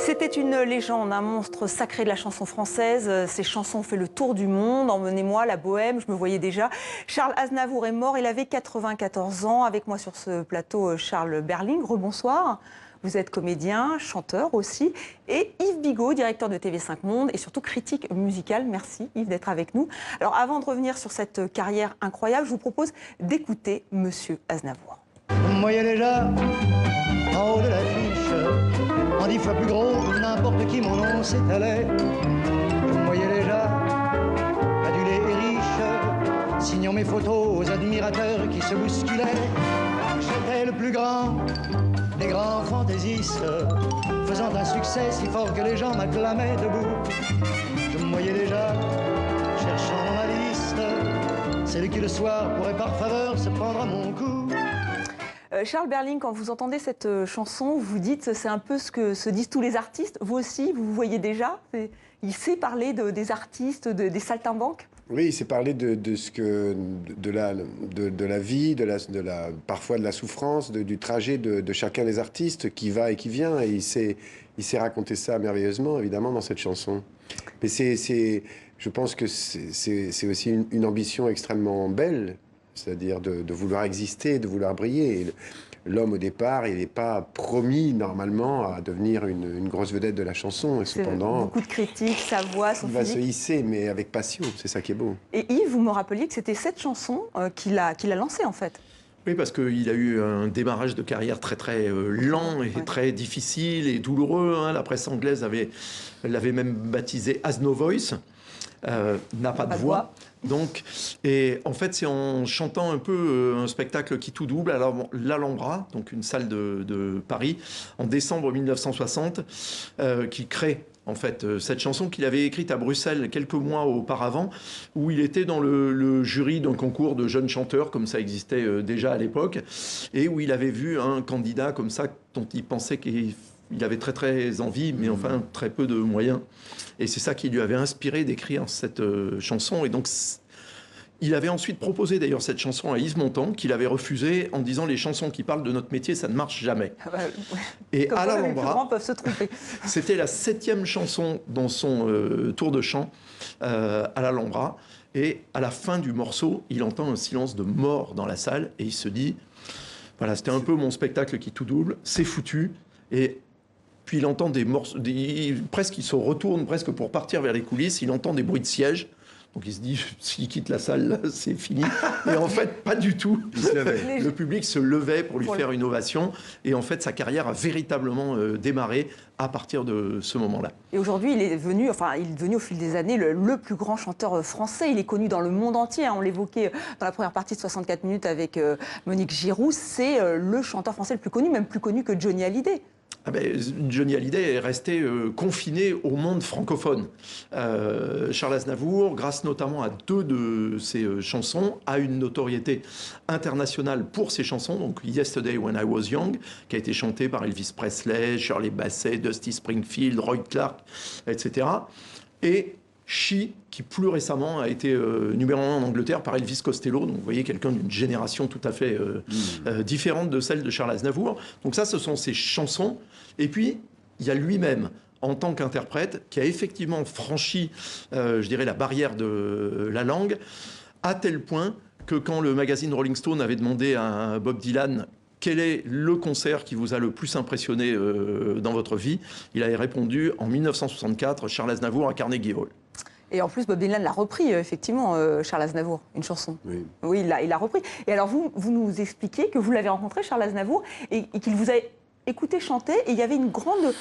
C'était une légende, un monstre sacré de la chanson française. Ses chansons ont fait le tour du monde. Emmenez-moi, la bohème, je me voyais déjà. Charles Aznavour est mort, il avait 94 ans. Avec moi sur ce plateau, Charles Berling. Rebonsoir. Vous êtes comédien, chanteur aussi. Et Yves Bigot, directeur de TV5 Monde et surtout critique musical. Merci Yves d'être avec nous. Alors avant de revenir sur cette carrière incroyable, je vous propose d'écouter Monsieur Aznavour. Vous me voyez déjà en haut de l'affiche, en 10 fois plus gros que n'importe qui, mon nom s'étalait. Vous me voyez déjà adulé et riche, signant mes photos aux admirateurs qui se bousculaient. J'étais le plus grand des grands fantaisistes, faisant un succès si fort que les gens m'acclamaient debout. Je me voyais déjà cherchant dans ma liste celui qui le soir pourrait par faveur se prendre à mon cou. Charles Berling, quand vous entendez cette chanson, vous dites c'est un peu ce que se disent tous les artistes. Vous aussi, vous voyez déjà. Il sait parler des artistes, des saltimbanques. Oui, il s'est parlé de la vie, parfois de la souffrance, du trajet de chacun des artistes qui va et qui vient. Et il s'est raconté ça merveilleusement, évidemment, dans cette chanson. Mais je pense que c'est aussi une ambition extrêmement belle, c'est-à-dire de vouloir exister, de vouloir briller. Et l'homme, au départ, il n'est pas promis, normalement, à devenir une grosse vedette de la chanson. Et cependant, beaucoup de critiques, sa voix, son physique. Il va se hisser, mais avec passion. C'est ça qui est beau. Et Yves, vous me rappeliez que c'était cette chanson qu'il a lancée, en fait. Oui, parce qu'il a eu un démarrage de carrière très lent et très difficile et douloureux. Hein. La presse anglaise l'avait même baptisé Has No Voice. N'a pas de voix. Donc, et en fait, c'est en chantant un peu un spectacle qui tout double à l'Alhambra, donc une salle de Paris, en décembre 1960, qui crée en fait cette chanson qu'il avait écrite à Bruxelles quelques mois auparavant, où il était dans le jury d'un concours de jeunes chanteurs, comme ça existait déjà à l'époque, et où il avait vu un candidat comme ça dont il pensait qu'il avait très envie, mais enfin très peu de moyens. Et c'est ça qui lui avait inspiré d'écrire cette chanson. Et donc, il avait ensuite proposé d'ailleurs cette chanson à Yves Montand, qu'il avait refusé en disant les chansons qui parlent de notre métier, ça ne marche jamais. Et à l'Alhambra, c'était la 7e chanson dans son tour de chant à l'Alhambra. Et à la fin du morceau, il entend un silence de mort dans la salle et il se dit, voilà, c'était un peu mon spectacle qui tout double, c'est foutu. Et puis il entend des morceaux, presque il se retourne presque pour partir vers les coulisses, il entend des bruits de siège. Donc il se dit, s'il quitte la salle, c'est fini. Et en fait, pas du tout. Le public se levait pour lui faire une ovation. Et en fait, sa carrière a véritablement démarré à partir de ce moment-là. Et aujourd'hui, il est devenu au fil des années le plus grand chanteur français. Il est connu dans le monde entier. On l'évoquait dans la première partie de 64 minutes avec Monique Giroux. C'est le chanteur français le plus connu, même plus connu que Johnny Hallyday. Ah ben, Johnny Hallyday est resté confiné au monde francophone. Charles Aznavour, grâce notamment à 2 de ses chansons, a une notoriété internationale pour ses chansons. Donc Yesterday When I Was Young, qui a été chantée par Elvis Presley, Shirley Bassey, Dusty Springfield, Roy Clark, etc. Et She, qui plus récemment a été numéro 1 en Angleterre par Elvis Costello. Donc vous voyez quelqu'un d'une génération tout à fait différente de celle de Charles Aznavour. Donc ça, ce sont ses chansons. Et puis, il y a lui-même, en tant qu'interprète, qui a effectivement franchi, je dirais, la barrière de la langue, à tel point que quand le magazine Rolling Stone avait demandé à Bob Dylan quel est le concert qui vous a le plus impressionné dans votre vie, il avait répondu en 1964, Charles Aznavour à Carnegie Hall. Et en plus, Bob Dylan l'a repris, effectivement, Charles Aznavour, une chanson. Oui, il l'a repris. Et alors, vous nous expliquez que vous l'avez rencontré, Charles Aznavour, et qu'il vous a écouté chanter, et il y avait une grande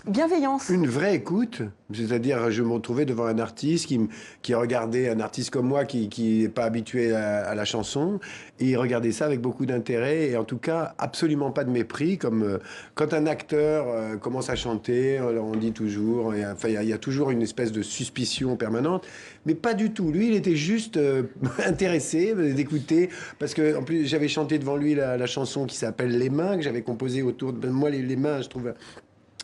bienveillance. Une vraie écoute, c'est-à-dire je me retrouvais devant un artiste qui regardait un artiste comme moi qui n'est pas habitué à la chanson, et il regardait ça avec beaucoup d'intérêt et en tout cas absolument pas de mépris, comme quand un acteur commence à chanter, on dit toujours, il y a toujours une espèce de suspicion permanente, mais pas du tout. Lui, il était juste intéressé d'écouter, parce que en plus j'avais chanté devant lui la chanson qui s'appelle Les Mains, que j'avais composée autour de moi. Les Mains, je trouve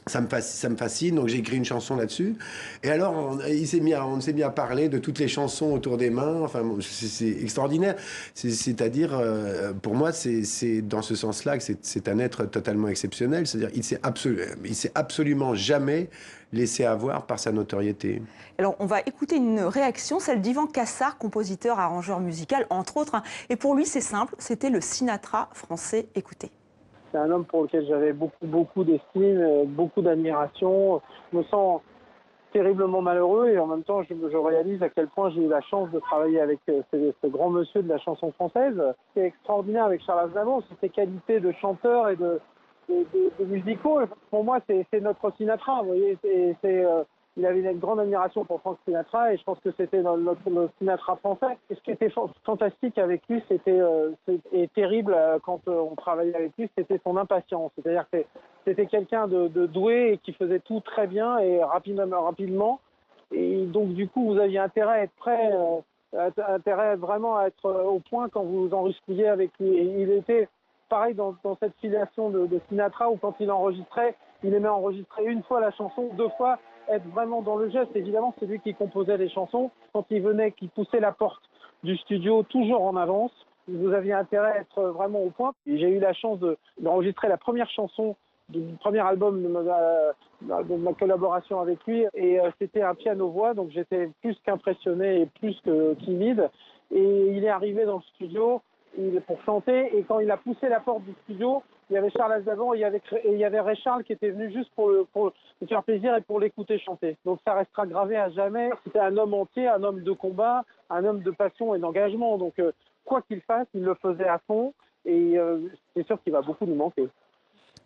Ça me fascine, donc j'ai écrit une chanson là-dessus. Et alors, on s'est mis à parler de toutes les chansons autour des mains. Enfin, bon, c'est extraordinaire. C'est-à-dire, pour moi, c'est dans ce sens-là que c'est un être totalement exceptionnel. C'est-à-dire, il s'est absolument jamais laissé avoir par sa notoriété. Alors, on va écouter une réaction, celle d'Ivan Cassar, compositeur, arrangeur musical, entre autres. Et pour lui, c'est simple, c'était le Sinatra français. Écoutez. C'est un homme pour lequel j'avais beaucoup d'estime, beaucoup d'admiration. Je me sens terriblement malheureux et en même temps, je réalise à quel point j'ai eu la chance de travailler avec ce grand monsieur de la chanson française. Ce qui est extraordinaire avec Charles Aznavour, c'est ses qualités de chanteur et de musicaux. Pour moi, c'est notre Sinatra. Vous voyez, il avait une grande admiration pour Frank Sinatra et je pense que c'était notre Sinatra français. Et ce qui était fantastique avec lui, et terrible quand on travaillait avec lui, c'était son impatience. C'est-à-dire que c'était quelqu'un de doué et qui faisait tout très bien et rapidement. Et donc du coup, vous aviez intérêt à être prêt, intérêt vraiment à être au point quand vous enregistriez avec lui. Et il était pareil dans cette filiation de Sinatra où quand il enregistrait, il aimait enregistrer une fois la chanson, 2 fois, être vraiment dans le geste. Évidemment, c'est lui qui composait les chansons. Quand il venait, qu'il poussait la porte du studio toujours en avance, vous aviez intérêt à être vraiment au point. J'ai eu la chance d'enregistrer la première chanson du premier album de ma collaboration avec lui. Et c'était un piano-voix, donc j'étais plus qu'impressionné et plus que timide. Et il est arrivé dans le studio pour chanter. Et quand il a poussé la porte du studio, il y avait Charles Aznavour et il y avait Ray Charles qui était venu juste pour lui faire plaisir et pour l'écouter chanter. Donc ça restera gravé à jamais. C'était un homme entier, un homme de combat, un homme de passion et d'engagement. Donc quoi qu'il fasse, il le faisait à fond et c'est sûr qu'il va beaucoup nous manquer.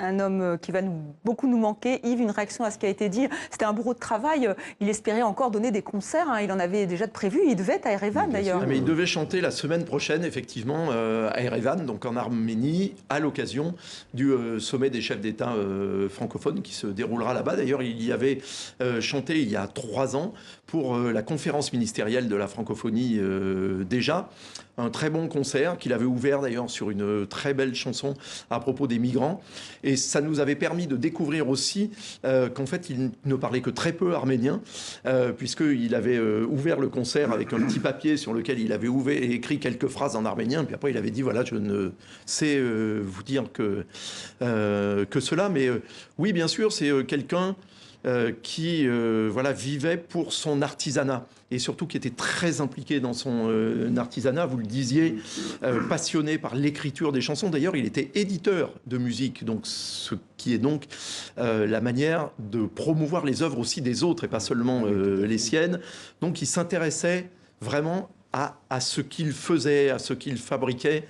Un homme qui va beaucoup nous manquer. Yves, une réaction à ce qui a été dit. C'était un bourreau de travail. Il espérait encore donner des concerts. Il en avait déjà de prévu. Il devait être à Erevan d'ailleurs. Mais il devait chanter la semaine prochaine, effectivement, à Erevan, donc en Arménie, à l'occasion du sommet des chefs d'État francophones qui se déroulera là-bas. D'ailleurs, il y avait chanté il y a 3 ans pour la conférence ministérielle de la francophonie déjà. Un très bon concert qu'il avait ouvert d'ailleurs sur une très belle chanson à propos des migrants. Et ça nous avait permis de découvrir aussi qu'en fait, il ne parlait que très peu arménien, puisqu'il avait ouvert le concert avec un petit papier sur lequel il avait écrit quelques phrases en arménien. Puis après, il avait dit, voilà, je ne sais vous dire que cela. Mais oui, bien sûr, c'est quelqu'un qui vivait pour son artisanat et surtout qui était très impliqué dans son artisanat, vous le disiez, passionné par l'écriture des chansons. D'ailleurs, il était éditeur de musique, donc ce qui est donc la manière de promouvoir les œuvres aussi des autres et pas seulement les siennes. Donc il s'intéressait vraiment à ce qu'il faisait, à ce qu'il fabriquait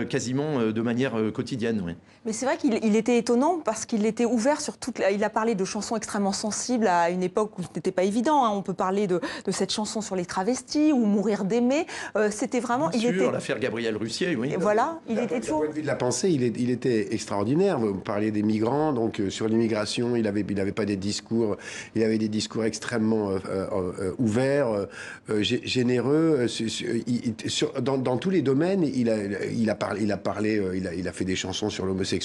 quasiment de manière quotidienne. Oui. Mais c'est vrai qu'il était étonnant parce qu'il était ouvert sur toute... Il a parlé de chansons extrêmement sensibles à une époque où ce n'était pas évident. On peut parler de cette chanson sur les travestis ou Mourir d'aimer. C'était vraiment... Bien sûr, l'affaire Gabriel Russier, oui. Et voilà, il était toujours... Du point de vue de la pensée, il était extraordinaire. Vous parliez des migrants, donc sur l'immigration, il avait pas des discours... Il avait des discours extrêmement ouverts, généreux. Dans tous les domaines, il a fait des chansons sur l'homosexualité,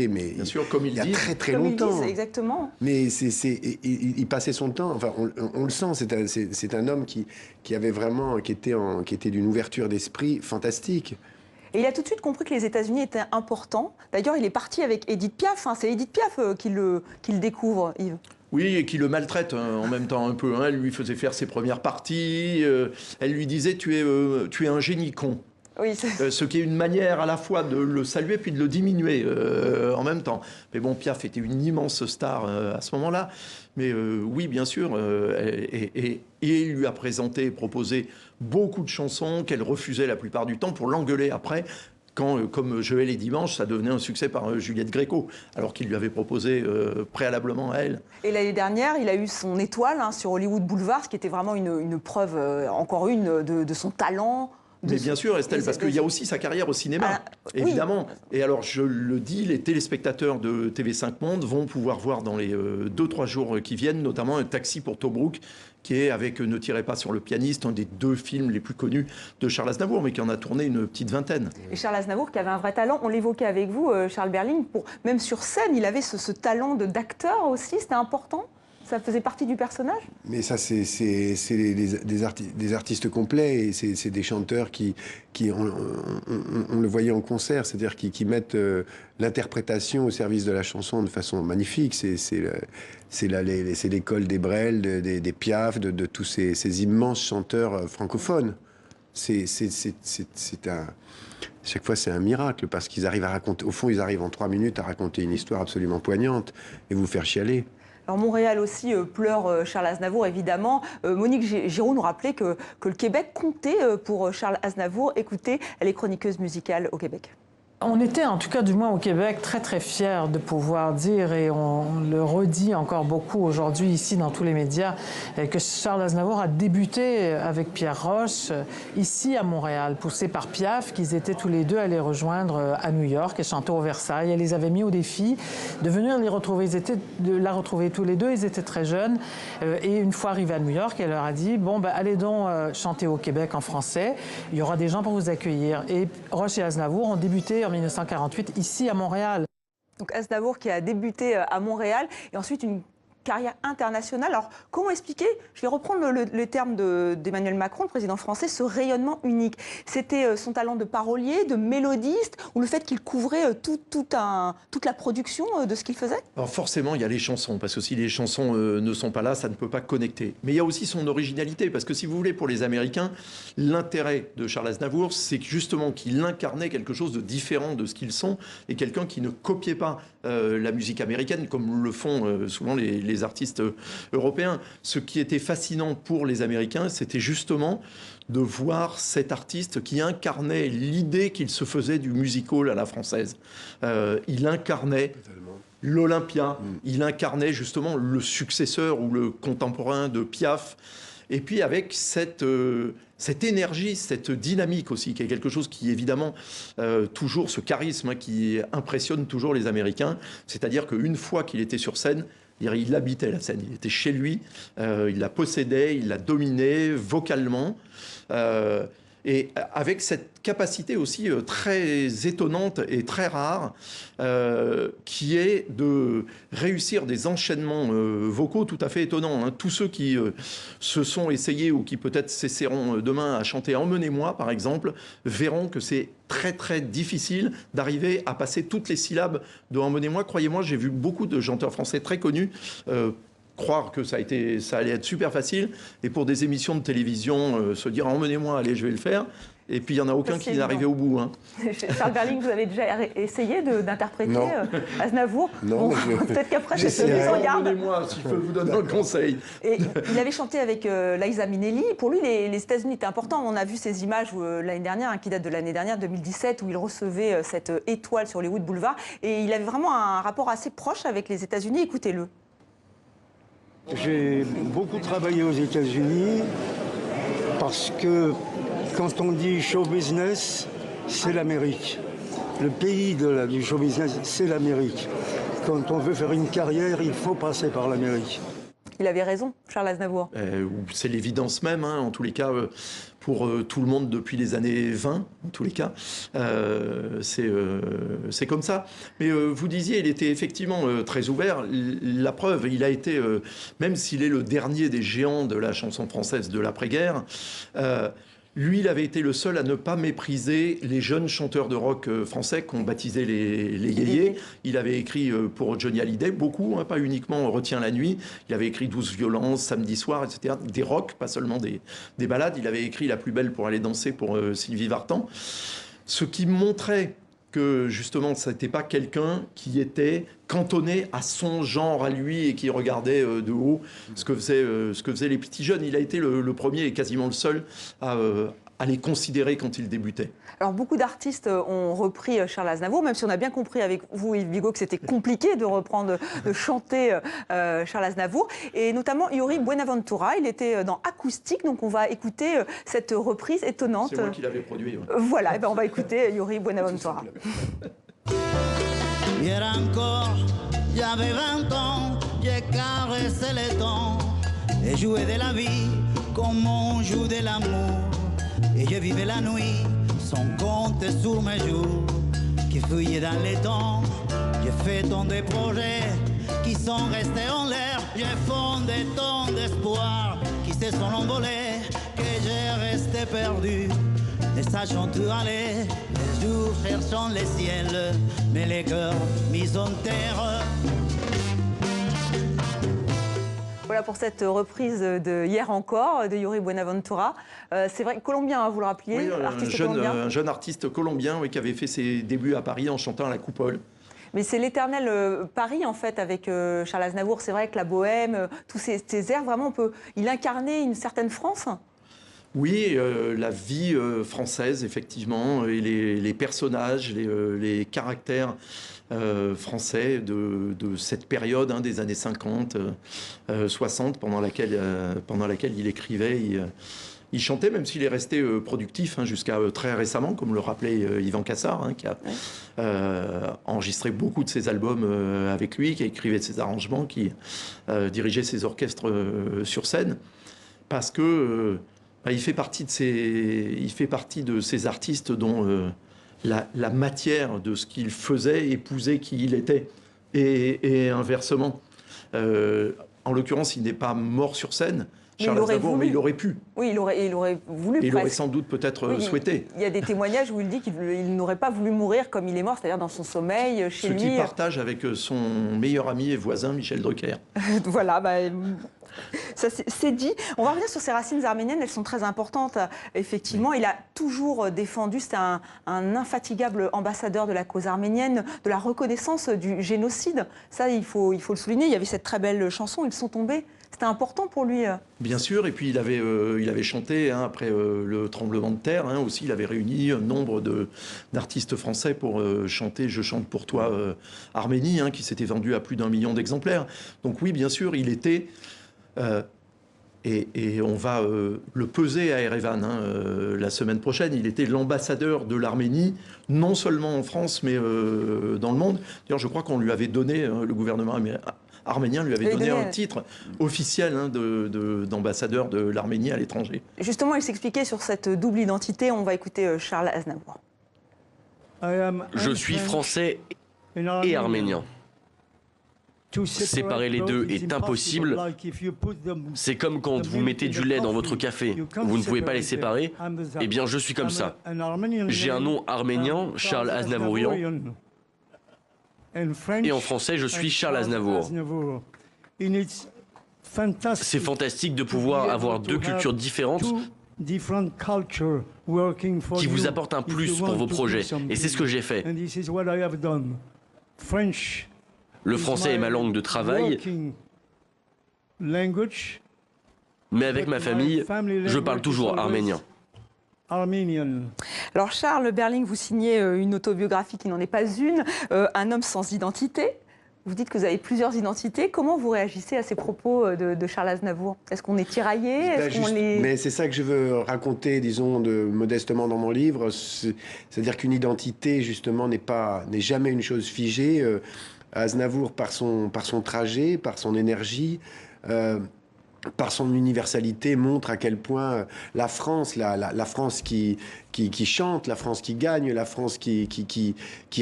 mais bien sûr, comme il dit, très longtemps. Exactement. Mais il passait son temps. Enfin, on le sent. C'est un homme qui était d'une ouverture d'esprit fantastique. Et il a tout de suite compris que les États-Unis étaient importants. D'ailleurs, il est parti avec Édith Piaf. C'est Édith Piaf qui le découvre, Yves. Oui, et qui le maltraite en même temps un peu. Elle lui faisait faire ses premières parties. Elle lui disait tu es un génie con. Oui, ce qui est une manière à la fois de le saluer puis de le diminuer en même temps. Mais bon, Piaf était une immense star à ce moment-là. Mais oui, bien sûr. Et il lui a proposé beaucoup de chansons qu'elle refusait la plupart du temps pour l'engueuler après. Quand, comme Joël et Dimanche, ça devenait un succès par Juliette Gréco, alors qu'il lui avait proposé préalablement à elle. Et l'année dernière, il a eu son étoile sur Hollywood Boulevard, ce qui était vraiment une preuve, encore une, de son talent, Mais bien sûr, Estelle, parce qu'il y a aussi sa carrière au cinéma, évidemment. Oui. Et alors, je le dis, les téléspectateurs de TV5 Monde vont pouvoir voir dans les 2-3 jours qui viennent, notamment Un taxi pour Tobruk, qui est avec Ne tirez pas sur le pianiste, un des 2 films les plus connus de Charles Aznavour, mais qui en a tourné une petite vingtaine. Et Charles Aznavour qui avait un vrai talent, on l'évoquait avec vous, Charles Berling, même sur scène, il avait ce talent d'acteur aussi, c'était important? Ça faisait partie du personnage? Mais ça, c'est des artistes complets, et c'est des chanteurs qui on le voyait en concert, c'est-à-dire qui mettent l'interprétation au service de la chanson de façon magnifique. C'est l'école des Brel, des Piaf, de tous ces immenses chanteurs francophones. Chaque fois, c'est un miracle, parce qu'ils arrivent à raconter... Au fond, ils arrivent en 3 minutes à raconter une histoire absolument poignante et vous faire chialer. Alors Montréal aussi pleure Charles Aznavour, évidemment. Monique Giraud nous rappelait que le Québec comptait pour Charles Aznavour. Écoutez, elle est chroniqueuse musicale au Québec. On était, en tout cas du moins au Québec, très très fiers de pouvoir dire, et on le redit encore beaucoup aujourd'hui ici dans tous les médias, que Charles Aznavour a débuté avec Pierre Roche ici à Montréal, poussé par Piaf, qu'ils étaient tous les deux allés rejoindre à New York et chanter au Versailles. Elle les avait mis au défi de venir les retrouver. De la retrouver tous les deux, ils étaient très jeunes. Et une fois arrivés à New York, elle leur a dit, bon, ben, allez donc chanter au Québec en français, il y aura des gens pour vous accueillir. Et Roche et Aznavour ont débuté en 1948 ici à Montréal. Donc Aznavour qui a débuté à Montréal et ensuite une carrière internationale. Alors, comment expliquer, je vais reprendre le terme d'Emmanuel Macron, le président français, ce rayonnement unique? C'était son talent de parolier, de mélodiste, ou le fait qu'il couvrait toute la production de ce qu'il faisait? Alors forcément, il y a les chansons, parce que si les chansons ne sont pas là, ça ne peut pas connecter. Mais il y a aussi son originalité, parce que si vous voulez, pour les Américains, l'intérêt de Charles Aznavour, c'est justement qu'il incarnait quelque chose de différent de ce qu'ils sont, et quelqu'un qui ne copiait pas la musique américaine, comme le font souvent les artistes européens. Ce qui était fascinant pour les Américains, c'était justement de voir cet artiste qui incarnait l'idée qu'il se faisait du musical à la française. Il incarnait l'Olympia, il incarnait justement le successeur ou le contemporain de Piaf. Et puis avec cette énergie, cette dynamique aussi, qui est quelque chose qui, évidemment, toujours ce charisme qui impressionne toujours les Américains. C'est-à-dire qu'une fois qu'il était sur scène, il habitait la scène, il était chez lui, il la possédait, il la dominait vocalement. Et avec cette capacité aussi très étonnante et très rare, qui est de réussir des enchaînements vocaux tout à fait étonnants. Tous ceux qui se sont essayés ou qui peut-être s'essaieront demain à chanter « Emmenez-moi », par exemple, verront que c'est très très difficile d'arriver à passer toutes les syllabes de « Emmenez-moi ». Croyez-moi, j'ai vu beaucoup de chanteurs français très connus croire que ça allait être super facile, et pour des émissions de télévision, se dire « Emmenez-moi, allez, je vais le faire ». Et puis, il n'y en a aucun qui n'est arrivé au bout. Charles Berling, vous avez déjà essayé d'interpréter Aznavour? Non, peut-être qu'après, c'est mise en garde. Emmenez-moi, si je peux vous donner un conseil. Et il avait chanté avec Liza Minnelli. Pour lui, les États-Unis étaient importants. On a vu ces images l'année dernière, qui datent de l'année dernière, 2017, où il recevait cette étoile sur les Hollywood Boulevard. Et il avait vraiment un rapport assez proche avec les États-Unis. Écoutez-le. J'ai beaucoup travaillé aux États-Unis parce que quand on dit show business, c'est l'Amérique. Le pays du show business, c'est l'Amérique. Quand on veut faire une carrière, il faut passer par l'Amérique. Il avait raison, Charles Aznavour. C'est l'évidence même, en tous les cas, pour tout le monde depuis les années 20, en tous les cas. C'est comme ça. Mais vous disiez, il était effectivement très ouvert. La preuve, il a été, même s'il est le dernier des géants de la chanson française de l'après-guerre, lui, il avait été le seul à ne pas mépriser les jeunes chanteurs de rock français qu'on baptisait les yéyés. Il avait écrit pour Johnny Hallyday, beaucoup, pas uniquement Retiens la nuit. Il avait écrit Douce violence, Samedi soir, etc. Des rocks, pas seulement des ballades. Il avait écrit La plus belle pour aller danser pour Sylvie Vartan. Ce qui montrait que justement, ce n'était pas quelqu'un qui était cantonné à son genre, à lui, et qui regardait de haut ce que faisaient les petits jeunes. Il a été le premier et quasiment le seul à à les considérer quand ils débutaient. Alors, beaucoup d'artistes ont repris Charles Aznavour, même si on a bien compris avec vous, Yves Bigot, que c'était compliqué de reprendre, de chanter Charles Aznavour. Et notamment, Yuri Buenaventura, il était dans Acoustique, donc on va écouter cette reprise étonnante. C'est moi qui l'avais produit. Ouais. Voilà, on va écouter Yuri Buenaventura. Hier encore, j'avais 20 ans, j'ai caressé le temps et joué de la vie comme on joue de l'amour. Et je vivais la nuit sans compter sur mes jours qui fuyaient dans les temps. J'ai fait tant de projets qui sont restés en l'air. J'ai fondé tant d'espoirs qui se sont envolés que j'ai resté perdu. Ne sachant où aller, les jours cherchant le ciel, mais les cœurs mis en terre. Voilà pour cette reprise de Hier encore, de Yuri Buenaventura. C'est vrai, colombien, vous le rappeliez, oui, colombien. Un jeune artiste colombien qui avait fait ses débuts à Paris en chantant à la Coupole. Mais c'est l'éternel Paris, en fait, avec Charles Aznavour. C'est vrai que la bohème, tous ces airs, vraiment, il incarnait une certaine France. Oui, la vie française, effectivement, et les personnages, les caractères français de cette période des années 50, 60, pendant laquelle il écrivait. Il chantait, même s'il est resté productif jusqu'à très récemment, comme le rappelait Yvan Cassard, qui a enregistré beaucoup de ses albums avec lui, qui écrivait ses arrangements, qui dirigeait ses orchestres sur scène, parce que il fait partie de ces artistes dont la matière de ce qu'il faisait épousait qui il était, et inversement. En l'occurrence, il n'est pas mort sur scène, Charles Aznavour, mais il aurait pu. Oui, il aurait voulu. Et il aurait sans doute peut-être souhaité. Il y a des témoignages où il dit qu'il n'aurait pas voulu mourir comme il est mort, c'est-à-dire dans son sommeil, chez lui. Ce qu'il partage avec son meilleur ami et voisin, Michel Drucker. Voilà, ça c'est dit. On va revenir sur ses racines arméniennes, elles sont très importantes. Effectivement, oui. Il a toujours défendu, c'était un infatigable ambassadeur de la cause arménienne, de la reconnaissance du génocide. Ça, il faut le souligner. Il y avait cette très belle chanson, Ils sont tombés. C'était important pour lui. Bien sûr, et puis il avait chanté après le tremblement de terre aussi. Il avait réuni un nombre d'artistes français pour chanter « Je chante pour toi Arménie », qui s'était vendu à plus d'1 million d'exemplaires. Donc oui, bien sûr, il était... et on va le peser à Erevan la semaine prochaine. Il était l'ambassadeur de l'Arménie, non seulement en France, mais dans le monde. D'ailleurs, je crois qu'on lui avait donné, le gouvernement arménien lui avait donné un titre officiel d'ambassadeur de l'Arménie à l'étranger. Justement, il s'expliquait sur cette double identité. On va écouter Charles Aznavour. Je suis français et arménien. Séparer les deux est impossible. C'est comme quand vous mettez du lait dans votre café. Vous ne pouvez pas les séparer. Eh bien, je suis comme ça. J'ai un nom arménien, Charles Aznavourian. Et en français, je suis Charles Aznavour. C'est fantastique de pouvoir avoir deux cultures différentes qui vous apportent un plus pour vos projets. Et c'est ce que j'ai fait. Le français est ma langue de travail, mais avec ma famille, je parle toujours arménien. Alors Charles Berling, vous signez une autobiographie qui n'en est pas une, Un homme sans identité. Vous dites que vous avez plusieurs identités. Comment vous réagissez à ces propos de Charles Aznavour? Est-ce qu'on est tiraillé? Mais c'est ça que je veux raconter, disons, modestement dans mon livre. C'est-à-dire qu'une identité, justement, n'est jamais une chose figée. Aznavour, par son trajet, par son énergie, par son universalité, montre à quel point la France, la France qui chante, la France qui gagne, la France qui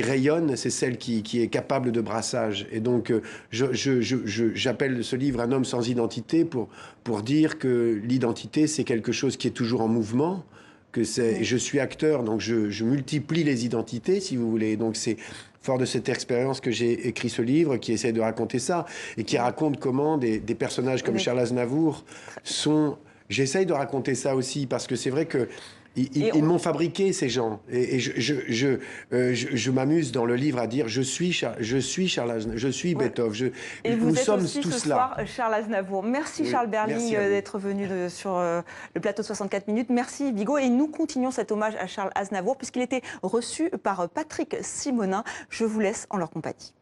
rayonne, c'est celle qui est capable de brassage. Et donc, j'appelle ce livre Un homme sans identité pour dire que l'identité, c'est quelque chose qui est toujours en mouvement, je suis acteur, donc je multiplie les identités, si vous voulez. Donc c'est fort de cette expérience que j'ai écrit ce livre qui essaie de raconter ça et qui raconte comment des personnages comme Charles Aznavour sont... J'essaye de raconter ça aussi parce que c'est vrai que Ils m'ont fabriqué, ces gens. Et je m'amuse dans le livre à dire je suis Charles Aznavour, je suis Beethoven. Nous sommes tous là. Charles Aznavour. Merci Charles Berling d'être venu sur le plateau de 64 minutes. Merci Bigot. Et nous continuons cet hommage à Charles Aznavour puisqu'il était reçu par Patrick Simonin. Je vous laisse en leur compagnie.